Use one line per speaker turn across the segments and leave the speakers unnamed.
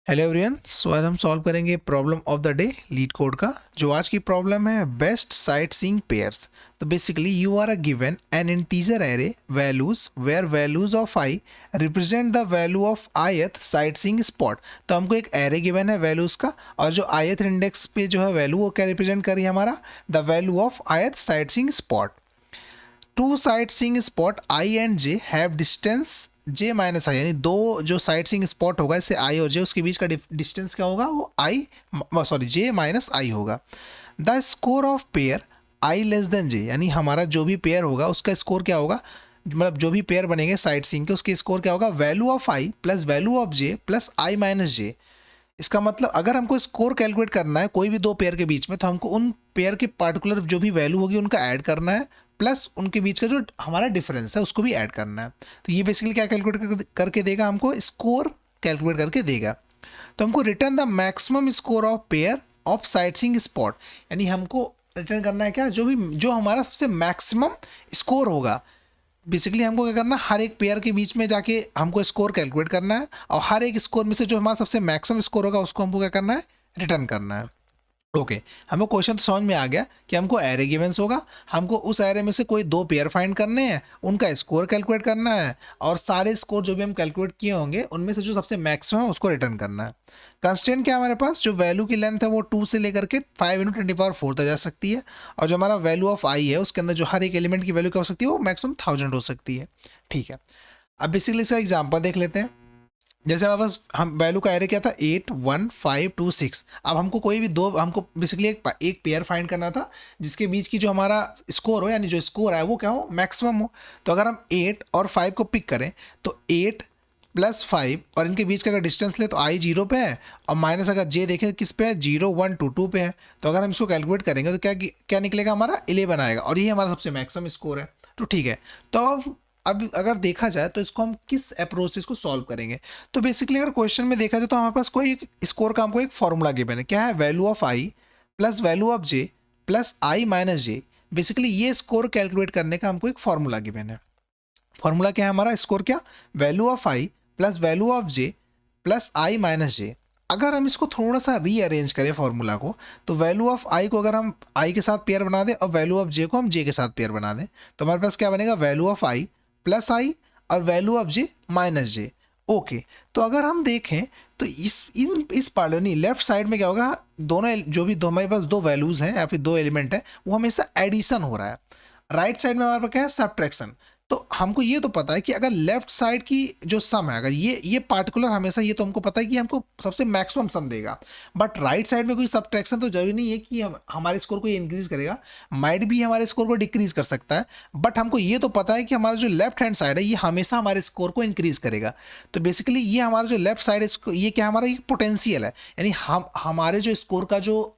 Hello everyone. सो आज हम solve करेंगे problem of the day LeetCode का। जो आज की प्रॉब्लम है बेस्ट साइट सीइंग पेयर्स। तो basically you are given an integer array values where values of i represent the value of ith sight seeing spot. तो हमको एक array given है वैल्यूज का, और जो ith इंडेक्स पे जो है वैल्यू वो क्या रिप्रेजेंट कर रही है हमारा the value of ith sight seeing spot. Two sight seeing spot I and J have distance J minus I, यानी दो जो साइट सीइंग स्पॉट होगा जैसे आई और जे, उसके बीच का डिस्टेंस क्या होगा वो आई सॉरी जे माइनस आई होगा। The score of pair I less than J, यानी हमारा जो भी पेयर होगा उसका स्कोर क्या होगा, मतलब जो भी पेयर बनेंगे साइट सीइंग के उसके स्कोर क्या होगा value of I plus value of J plus I minus J. इसका मतलब अगर हमको स्कोर कैलकुलेट करना है कोई भी दो पेयर के बीच में, तो हमको उन पेयर के पार्टिकुलर जो भी वैल्यू होगी उनका ऐड करना है, प्लस उनके बीच का जो हमारा डिफरेंस है उसको भी ऐड करना है। तो ये बेसिकली क्या कैलकुलेट करके देगा, हमको स्कोर कैलकुलेट करके देगा। तो हमको return the maximum score of pair of sight seeing spot, यानी हमको रिटर्न करना है क्या, जो हमारा सबसे मैक्सिमम स्कोर होगा। बेसिकली हमको क्या करना है, हर एक पेयर के बीच में जाके हमको स्कोर कैलकुलेट करना है, और हर एक स्कोर में से जो हमारा सबसे मैक्सिमम स्कोर होगा उसको हमको क्या करना है, रिटर्न करना है। ओके, हमको क्वेश्चन तो समझ में आ गया कि हमको एरे गिवेंस होगा, हमको उस एरे में से कोई दो पेयर फाइंड करने हैं, उनका स्कोर कैलकुलेट करना है, और सारे स्कोर जो भी हम कैलकुलेट किए होंगे उनमें से जो सबसे मैक्सिमम है उसको रिटर्न करना है। कंस्टेंट क्या हमारे पास, जो वैल्यू की लेंथ है वो 2 से लेकर के 5 × 10⁴ तक जा सकती है, और जो हमारा वैल्यू ऑफ आई है उसके अंदर जो हर एक एलिमेंट की वैल्यू क्या हो सकती है वो मैक्सिमम 1000 हो सकती है। ठीक है, अब बेसिकली इसका एग्जाम्पल देख लेते हैं। जैसे हमारे पास हम वैल्यू का एरे क्या था 8 1 5 2 6। अब हमको कोई भी दो, हमको बेसिकली एक पेयर फाइंड करना था जिसके बीच की जो हमारा स्कोर हो, यानी जो स्कोर है वो क्या हो, मैक्सिमम हो। तो अगर हम 8 और 5 को पिक करें तो 8 प्लस 5 और इनके बीच का अगर डिस्टेंस ले तो आई 0 पे है, और माइनस अगर जे देखें किस पे है, 0 1 2 2 पे है। तो अगर हम इसको कैलकुलेट करेंगे तो क्या क्या निकलेगा, हमारा 11 आएगा, और ये हमारा सबसे मैक्सिमम स्कोर है। तो ठीक है, तो अब अगर देखा जाए तो इसको हम किस अप्रोच से इसको सॉल्व करेंगे। तो बेसिकली अगर क्वेश्चन में देखा जाए तो हमारे पास कोई एक स्कोर का हमको एक फॉर्मूला गिवन है, क्या है, value of I plus value of J plus I minus J. Basically ये स्कोर कैलकुलेट करने का हमको एक फॉर्मूला गिवन है। फॉर्मूला क्या है हमारा, स्कोर क्या, value of I plus value of J plus I minus J. अगर हम इसको थोड़ा सा रीअरेंज करें फॉर्मूला को, तो वैल्यू ऑफ आई को अगर हम आई के साथ पेयर बना दें और वैल्यू ऑफ जे को हम जे के साथ पेयर बना दें, तो हमारे पास क्या बनेगा, वैल्यू ऑफ आई प्लस आई और value of J minus J. Okay, तो अगर हम देखें तो इस पार्ट नहीं, लेफ्ट साइड में क्या होगा, दोनों जो भी दो हमारे पास दो वैल्यूज हैं या फिर दो एलिमेंट हैं वो हमेशा एडिशन हो रहा है। राइट साइड में हमारे पास क्या है, सब्ट्रैक्शन। तो हमको ये तो पता है कि अगर लेफ्ट साइड की जो सम है, अगर ये पार्टिकुलर हमेशा, ये तो हमको पता है कि हमको सबसे मैक्सिमम सम देगा। बट राइट साइड में कोई सब्ट्रैक्शन तो जरूरी नहीं है कि हमारे स्कोर को ये इंक्रीज करेगा, माइट भी हमारे स्कोर को डिक्रीज कर सकता है। बट हमको ये तो पता है कि हमारा जो लेफ्ट हैंड साइड है ये हमेशा हमारे स्कोर को इंक्रीज करेगा। तो बेसिकली ये हमारा जो लेफ्ट साइड है ये क्या, हमारा एक पोटेंशियल है, यानी हम हमारे जो स्कोर का जो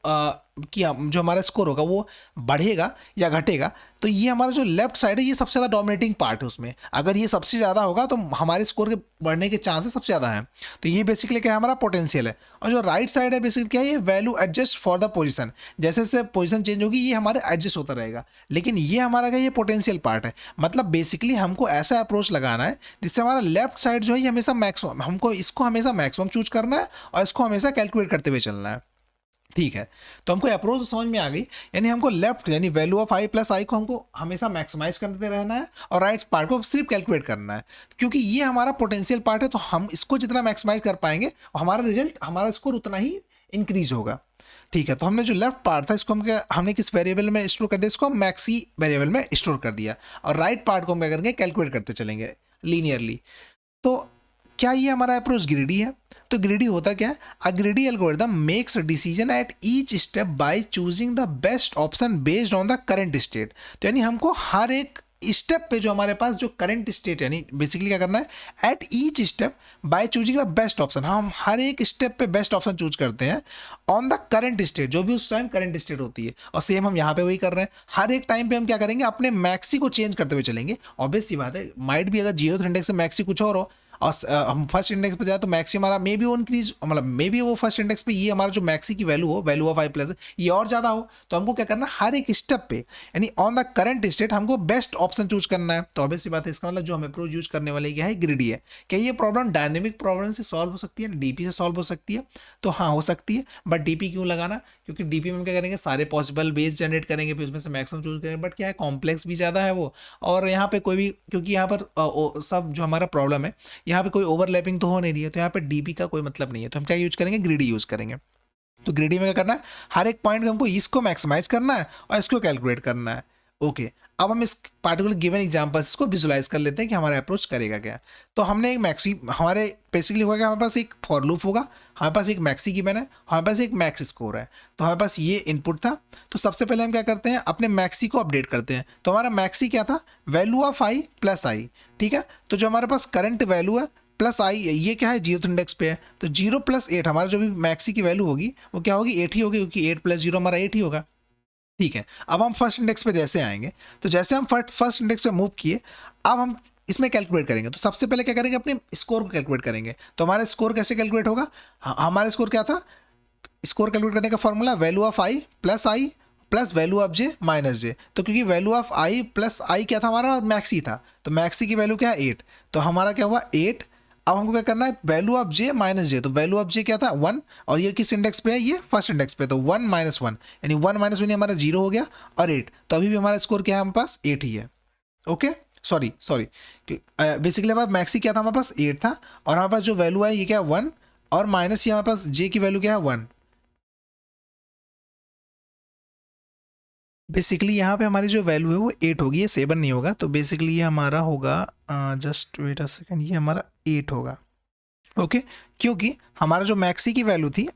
हमारा स्कोर होगा वो बढ़ेगा या घटेगा। तो ये हमारा जो लेफ्ट साइड है ये सबसे ज़्यादा डोमिनेटिंग पार्ट है उसमें, अगर ये सबसे ज़्यादा होगा तो हमारे स्कोर के बढ़ने के चांसेस सबसे ज़्यादा हैं। तो ये बेसिकली क्या है, हमारा पोटेंशियल है। और जो राइट साइड है बेसिकली क्या है, ये value adjust for the position, जैसे जैसे पोजीशन चेंज होगी ये हमारे एडजस्ट होता रहेगा। लेकिन ये हमारा क्या, ये पोटेंशियल पार्ट है। मतलब बेसिकली हमको ऐसा अप्रोच लगाना है जिससे हमारा लेफ्ट साइड जो है ये हमेशा मैक्सिमम, हमको इसको हमेशा मैक्सिमम चूज करना है और इसको हमेशा कैलकुलेट करते हुए चलना है। ठीक है, तो हमको अप्रोच समझ में आ गई, यानी हमको लेफ्ट यानी वैल्यू ऑफ आई प्लस आई को हमको हमेशा मैक्सिमाइज करते रहना है, और राइट पार्ट को सिर्फ कैलकुलेट करना है, क्योंकि ये हमारा पोटेंशियल पार्ट है। तो हम इसको जितना मैक्सिमाइज कर पाएंगे और हमारा रिजल्ट, हमारा स्कोर उतना ही इंक्रीज होगा। ठीक है, तो हमने जो लेफ्ट पार्ट था इसको हमने किस वेरिएबल में स्टोर कर दिया, इसको हम मैक्सी वेरिएबल में स्टोर कर दिया, और राइट पार्ट को हम क्या करेंगे, कैलकुलेट करते चलेंगे लीनियरली। तो क्या ये हमारा अप्रोच ग्रीडी है? तो ग्रीडी होता क्या है, a greedy algorithm makes decision at each step by choosing the best option based on the current state. तो यानी हमको हर एक स्टेप पे जो हमारे पास जो करंट स्टेट, यानी बेसिकली क्या करना है, at each step by choosing the best option, हम हर एक स्टेप पे बेस्ट ऑप्शन चूज करते हैं ऑन द करंट स्टेट, जो भी उस टाइम करंट स्टेट होती है। और सेम हम यहाँ पे वही कर रहे हैं, हर एक टाइम पे हम क्या करेंगे, अपने मैक्सी को चेंज करते हुए चलेंगे। ऑब्वियस सी बात है, माइट भी अगर 0th इंडेक्स से मैक्सी कुछ और हो, और हम फर्स्ट इंडेक्स पे जाए तो मैक्सी हमारा मे बी वो इंक्रीज, मतलब मे बी वो फर्स्ट इंडेक्स पे ये हमारा जो मैक्सी की वैल्यू हो, वैल्यू ऑफ आई प्लस, ये और ज़्यादा हो, तो हमको क्या करना है, हर एक स्टेप पे यानी ऑन द करंट स्टेट हमको बेस्ट ऑप्शन चूज करना है। तो ऑब्वियस सी बात है, इसका मतलब जो हम अप्रोच यूज करने वाले क्या है, ग्रीडी है। क्या ये प्रॉब्लम डायनेमिक प्रॉब्लम से सॉल्व हो सकती है, डीपी से सॉल्व हो सकती है? तो हाँ हो सकती है, बट डीपी क्यों लगाना, क्योंकि डीपी में हम क्या करेंगे, सारे पॉसिबल बेस जनरेट करेंगे, फिर उसमें से मैक्सिमम चूज करेंगे, बट क्या है, कॉम्प्लेक्स भी ज़्यादा है वो, और यहाँ पे कोई भी, क्योंकि यहाँ पर सब जो हमारा प्रॉब्लम है, यहाँ पे कोई ओवरलैपिंग तो हो नहीं रही है, तो यहाँ पे डीपी का कोई मतलब नहीं है, तो हम क्या यूज करेंगे, ग्रीडी यूज करेंगे। तो ग्रीडी में क्या करना है, हर एक पॉइंट में हमको इसको मैक्सिमाइज करना है और इसको कैलकुलेट करना है। ओके, अब हम इस पार्टिकुलर गिवन एग्जांपल्स इसको विजुलाइज कर लेते हैं कि हमारा अप्रोच करेगा क्या। तो हमने एक मैक्सी, हमारे बेसिकली होगा कि हमारे पास एक फॉर लूप होगा, हमारे पास एक मैक्सी गिवन है, हमारे पास एक मैक्स स्कोर है, तो हमारे पास ये इनपुट था। तो सबसे पहले हम क्या करते हैं, अपने मैक्सी को अपडेट करते हैं। तो हमारा मैक्सी क्या था, वैल्यू ऑफ आई प्लस आई, ठीक है। तो जो हमारे पास करंट वैल्यू है प्लस आई, ये क्या है, जीरो इंडेक्स पे है, तो 0 + 8 हमारा जो भी मैक्सी की वैल्यू होगी वो क्या होगी, 8 ही होगी, क्योंकि 8 + 0 हमारा 8 ही होगा। ठीक है, अब हम फर्स्ट इंडेक्स पे जैसे आएंगे, तो जैसे हम फर्स्ट इंडेक्स पे मूव किए, अब हम इसमें कैलकुलेट करेंगे। तो सबसे पहले क्या करेंगे, अपने स्कोर को कैलकुलेट करेंगे। तो हमारा स्कोर कैसे कैलकुलेट होगा, हमारा स्कोर क्या था, स्कोर कैलकुलेट करने का formula value of I plus value of J minus J. तो क्योंकि value of I plus I क्या था, हमारा मैक्सी था, तो मैक्सी की वैल्यू क्या है, 8, तो हमारा क्या हुआ 8। अब हमको क्या करना है, value of J minus J, तो वैल्यू ऑफ जे क्या था 1, और ये किस इंडेक्स पे है, ये फर्स्ट इंडेक्स पे, तो 1 - 1 यानी 1 - 1 हमारा 0 हो गया, और 8, तो अभी भी हमारा स्कोर क्या है, हमारे पास 8 ही है। ओके, सॉरी सॉरी, बेसिकली हमारा मैक्सी क्या था, हमारे पास 8 था, और हमारे पास जो वैल्यू है ये क्या है 1, और माइनस ये हमारे पास जे की वैल्यू क्या है 1। बेसिकली यहाँ पे हमारी जो वैल्यू है वो 8 होगी, ये 7 नहीं होगा, तो बेसिकली ये हमारा होगा, जस्ट वेट अ सेकेंड, ये हमारा 8 होगा। ओके, क्योंकि हमारा जो मैक्सी की वैल्यू थी,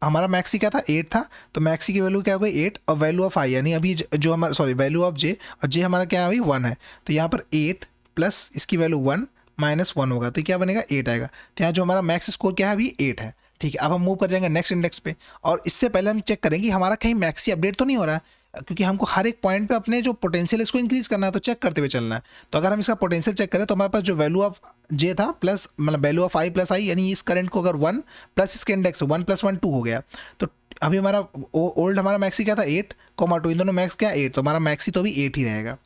हमारा मैक्सी क्या था 8 था, तो मैक्सी की वैल्यू क्या हो गई 8, और वैल्यू ऑफ आई यानी अभी जो हमारा, सॉरी, वैल्यू ऑफ जे, और जे हमारा क्या है अभी 1 है, तो यहाँ पर 8 प्लस इसकी वैल्यू 1 माइनस 1 होगा, तो क्या बनेगा 8 आएगा। तो यहाँ जो हमारा मैक्स स्कोर क्या है अभी 8 है। ठीक है, अब हम मूव कर जाएंगे नेक्स्ट इंडेक्स पे, और इससे पहले हम चेक करेंगे हमारा कहीं मैक्सी अपडेट तो नहीं हो रहा है, क्योंकि हमको हर एक पॉइंट पे अपने जो पोटेंशियल इसको इंक्रीज करना है, तो चेक करते हुए चलना है। तो अगर हम इसका पोटेंशियल चेक करें, तो हमारे पास जो वैल्यू ऑफ जे था प्लस, मतलब वैल्यू ऑफ आई प्लस आई, यानी इस करंट को अगर 1 प्लस इसके इंडेक्स 1 + 1 2 हो गया, तो अभी हमारा ओल्ड हमारा मैक्सी क्या था 8, 2, इन दोनों मैक्स क्या 8, तो हमारा मैक्सी तो अभी 8 ही रहेगा।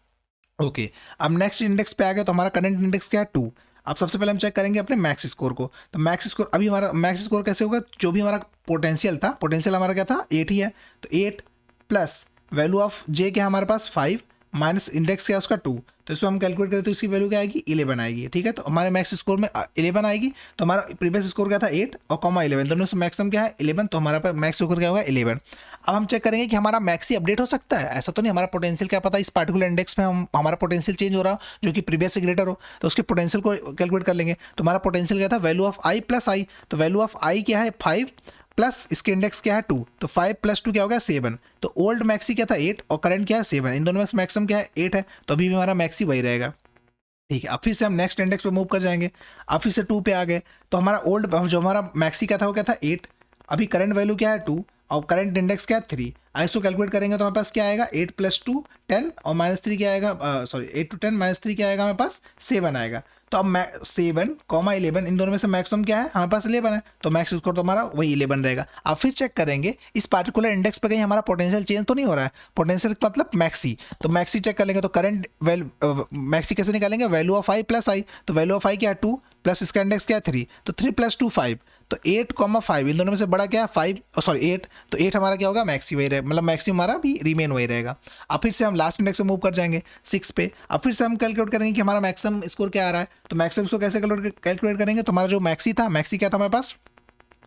ओके, अब नेक्स्ट इंडेक्स पे आ गया, तो हमारा करंट इंडेक्स क्या है 2। अब सबसे पहले हम चेक करेंगे अपने मैक्स स्कोर को। तो मैक्स स्कोर, अभी हमारा मैक्स स्कोर कैसे होगा, जो भी हमारा पोटेंशियल था, पोटेंशियल हमारा क्या था 8 ही है, तो 8 प्लस वैल्यू ऑफ जे क्या है हमारे पास 5 माइनस इंडेक्स क्या है उसका 2, तो इसको हम कैलकुलेट करें तो इसकी वैल्यू क्या आएगी 11 आएगी। ठीक है, तो हमारे मैक्स स्कोर में 11 आएगी, तो हमारा प्रीवियस स्कोर क्या था 8 और कॉमा 11, दोनों से मैक्सिमम क्या है 11, तो हमारा पास मैक्स स्कोर क्या होगा 11। अब हम चेक करेंगे कि हमारा मैक्सी अपडेट हो सकता है, ऐसा तो नहीं, हमारा पोटेंशियल क्या पता इस पार्टिकुलर इंडेक्स में हमारा पोटेंशियल चेंज हो रहा हो जो कि प्रीवियस से ग्रेटर हो, तो उसके पोटेंशियल को कैलकुलेट कर लेंगे। तो हमारा पोटेंशियल क्या था वैल्यू ऑफ आई प्लस आई, तो वैल्यू ऑफ आई क्या है 5 प्लस इसके इंडेक्स क्या है 2, तो 5 + 2 क्या हो गया 7, तो ओल्ड मैक्सी क्या था 8 और करंट क्या है 7, इन दोनों में मैक्सिमम क्या है 8 है, तो अभी भी हमारा मैक्सी वही रहेगा। ठीक है, अब फिर से हम नेक्स्ट इंडेक्स पे मूव कर जाएंगे, अब फिर से 2 पे आ गए, तो हमारा ओल्ड जो हमारा मैक्सी का था वो क्या था 8, अभी करंट वैल्यू क्या है 2 और करंट इंडेक्स क्या है 3, इसको कैलकुलेट करेंगे तो हमारे पास क्या आएगा 8 + 2 10 और -3 क्या आएगा, सॉरी 8 × 10 -3 क्या आएगा हमारे पास 7 आएगा। तो अब 7, 11 इन दोनों में से मैक्सिमम क्या है हमारे पास 11 है, तो मैक्स स्कोर तो हमारा वही 11 रहेगा। अब फिर चेक करेंगे इस पार्टिकुलर इंडेक्स पे कहीं हमारा पोटेंशियल चेंज तो नहीं हो रहा है, पोटेंशियल मतलब मैक्सी, तो मैक्सी चेक कर लेंगे, तो करंट मैक्सी कैसे निकालेंगे, वैल्यू ऑफ आई प्लस आई, तो वैल्यू ऑफ आई क्या है 2 प्लस इसका इंडेक्स क्या है 3, तो 3 + 2 5, तो 8, 5 इन दोनों में से बड़ा क्या है 5, सॉरी 8, तो 8 हमारा क्या होगा मैक्सी वही रहेगा, मतलब मैक्सी हमारा भी रिमेन वही रहेगा। अब फिर से हम लास्ट इंडेक्स से मूव कर जाएंगे 6 पे, अब फिर से हम कैलकुलेट करेंगे कि हमारा मैक्सिमम स्कोर क्या आ रहा है, तो मैक्सिमम स्कोर कैसे कैलकुलेट करेंगे, तो हमारा जो मैक्सी था, मैक्सी क्या था हमारे पास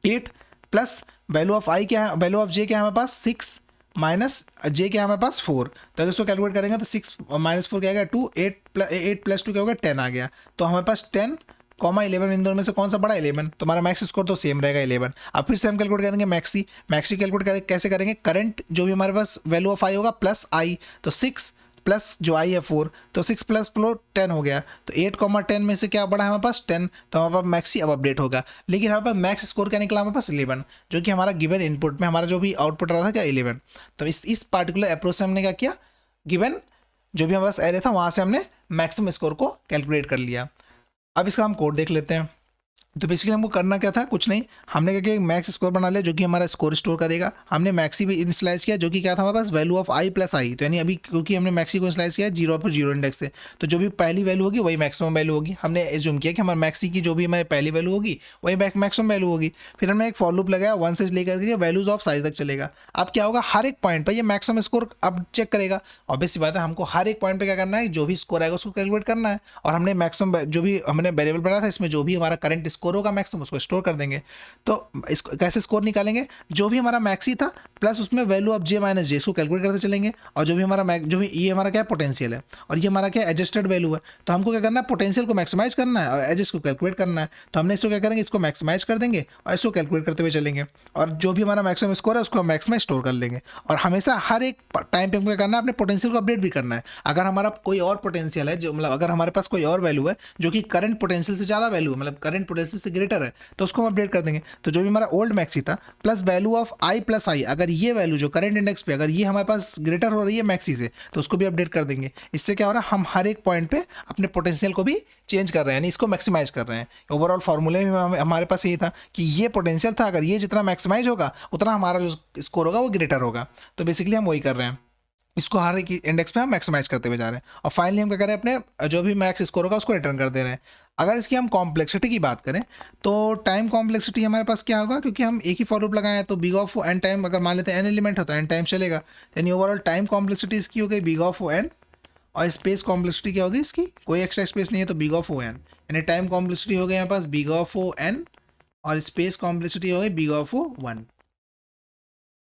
8 प्लस वैल्यू ऑफ आई क्या है, वैल्यू ऑफ जे क्या है हमारे पास 6 माइनस जे क्या है हमारे पास 4, तो अगर इसको कैलकुलेट करेंगे तो 6 - 4 क्या आएगा 2, 8 + 2 क्या होगा 10 आ गया, तो हमारे पास 10, 11 इन दोनों में से कौन सा बड़ा 11, तो हमारा मैक्स स्कोर तो सेम रहेगा 11। अब फिर से हम कैलकुलेट करेंगे मैक्सी, मैक्सी कैलकुलेट कैसे करेंगे, करंट जो भी हमारे पास वैल्यू ऑफ आई होगा प्लस आई, तो 6 प्लस जो आई है 4, तो 6 + 4 10 हो गया, तो 8, 10 में से क्या बड़ा है हमारे पास 10, तो हमारे पास मैक्सी अब अपडेट होगा। लेकिन हमारे पास मैक्स स्कोर क्या निकला हमारे पास 11, जो कि हमारा गिवन इनपुट में हमारा जो भी आउटपुट रहा था क्या 11, तो इस पार्टिकुलर अप्रोच से हमने क्या किया, गिवन जो भी हमारे पास एरे था वहाँ से हमने मैक्सिमम स्कोर को कैलकुलेट कर लिया। अब इसका हम कोड देख लेते हैं। तो बेसिकली हमको करना क्या था, कुछ नहीं, हमने क्या किया, मैक्स स्कोर बना लिया जो कि हमारा स्कोर स्टोर करेगा। हमने मैक्सी भी इनिशियलाइज किया जो कि क्या था हमारे पास, वैल्यू ऑफ आई प्लस आई। तो यानी अभी क्योंकि हमने मैक्सी को इनिशियलाइज किया जीरो पर जीरो इंडेक्स से, तो जो भी पहली वैल्यू होगी वही मैक्सिमम वैल्यू होगी। हमने एज्यूम किया कि हमारे मैक्सी की जो भी हमारी पहली वैल्यू होगी वही मैक्सिमम वैल्यू होगी। फिर हमने एक फॉर लूप लगाया 1 से लेकर के वैल्यूज ऑफ साइज तक चलेगा। अब क्या होगा, हर एक पॉइंट पर ये मैक्सिमम स्कोर अब चेक करेगा। ऑब्वियस सी बात है, हमको हर एक पॉइंट पे क्या करना है, जो भी स्कोर आएगा उसको कैलकुलेट करना है। और हमने मैक्सिमम जो भी हमने वेरिएबल बनाया था इसमें जो भी हमारा करंट स्कोर होगा मैक्सिमम उसको स्टोर कर देंगे। तो इसको कैसे स्कोर निकालेंगे, जो भी हमारा मैक्सी था प्लस उसमें वैल्यू ऑफ जे माइनस जे, इसको कैलकुलेट करते चलेंगे। और जो भी हमारा जो भी ये हमारा क्या है, पोटेंशियल है, और ये हमारा क्या एडजस्टेड वैल्यू है। तो हमको क्या करना है, पोटेंशियल को मैक्सिमाइज करना है और एडजस्ट को कैलकुलेट करना है। तो हमने इसको क्या करेंगे, इसको मैक्सिमाइज कर देंगे और इसको कैलकुलेट करते हुए चलेंगे। और जो भी हमारा मैक्सिमम स्कोर है उसको हम मैक्सिमाइज स्टोर कर लेंगे। और हमेशा हर एक टाइम पे हमको क्या करना है, अपने पोटेंशियल को अपडेट भी करना है। अगर हमारा कोई और पोटेंशियल है, जो मतलब अगर हमारे पास कोई और वैल्यू है जो कि करंट पोटेंशियल से ज़्यादा वैल्यू है, मतलब करंट पोटेंशियल से ग्रेटर है, तो उसको हम अपडेट कर देंगे। तो जो भी हमारा ओल्ड मैक्सी था plus value of I plus I, अगर ये वैल्यू जो करंट इंडेक्स पे अगर ये हमारे पास ग्रेटर हो रही है मैक्सी से, तो उसको भी अपडेट कर देंगे। इससे क्या हो रहा है, हम हर एक पॉइंट पे अपने पोटेंशियल को भी चेंज कर रहे हैं, यानी इसको मैक्सिमाइज कर रहे हैं। ओवरऑल फार्मूले में हमारे पास यही था कि ये पोटेंशियल था, अगर ये जितना मैक्सिमाइज होगा उतना हमारा जो स्कोर होगा वो ग्रेटर होगा। तो बेसिकली हम वही कर रहे हैं, इसको हर एक इंडेक्स पे हम मैक्सिमाइज करते हुए जा रहे हैं। और फाइनली हम क्या कर रहे हैं, अपने जो भी मैक्स स्कोर होगा उसको रिटर्न कर दे रहे हैं। अगर इसकी हम कॉम्प्लेक्सिटी की बात करें तो टाइम कॉम्प्लेक्सिटी हमारे पास क्या होगा, क्योंकि हम एक ही फॉर लूप लगाए हैं तो बिग ऑफ एन टाइम, अगर मान लेते हैं एन एलिमेंट होता है एन टाइम चलेगा, यानी ओवरऑल टाइम कॉम्प्लेक्सिटी इसकी हो गई बिग ऑफ ओ एन। और स्पेस कॉम्प्लेक्सिटी क्या होगी इसकी, कोई एक्स्ट्रा स्पेस नहीं है तो बिग ऑफ ओ एन, यानी टाइम कॉम्प्लेक्सिटी हो गई यहाँ पास बिग ऑफ ओ एन और स्पेस कॉम्प्लेक्सिटी हो गई बिग ऑफ ओ वन।